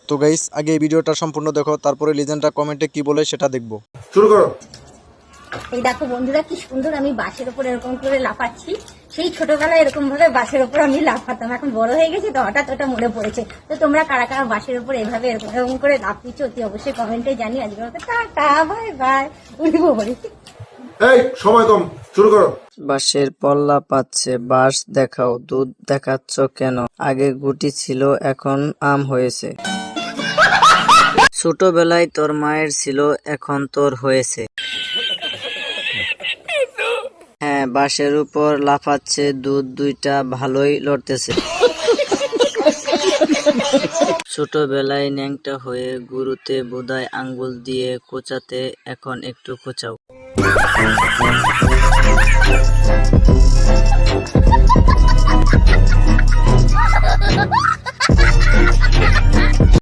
তো গাইস, আগে এই ভিডিওটা সম্পূর্ণ দেখো, তারপরে লিজেন্ডরা কমেন্টে কি বলে সেটা দেখবো। শুরু করো। এই দেখো বন্ধুরা, কি সুন্দর আমি বাসের উপর এরকম করে লাফাচ্ছি। সেই ছোটবেলায় এরকম ভাবে বাসের উপর আমি লাফাতাম, এখন বড় হয়ে গেছে তো হঠাৎ ওটা মনে পড়েছে। তো তোমরা কারা কারা বাসের উপর এভাবে এরকম করে লাফিয়েছো অতি অবশ্যই কমেন্টে জানি। আজকে টাটা বাই বাই, উড়িব বলি। এই সময় কম, শুরু করো। বাঁশের পল্লা পাচ্ছে, বাঁশ দেখাও, দুধ দেখাচ্ছ কেন? আগে গুটি ছিল, এখন আম হয়েছে। ছোটবেলায় তোর মায়ের ছিল, এখন তোর হয়েছে। হ্যাঁ, বাঁশের উপর লাফাচ্ছে, দুধ দুইটা ভালোই লড়তেছে। ছোটবেলায় ন্যাংটা হয়ে গুরুতে বোধায় আঙ্গুল দিয়ে কোচাতে, এখন একটু কোচাও।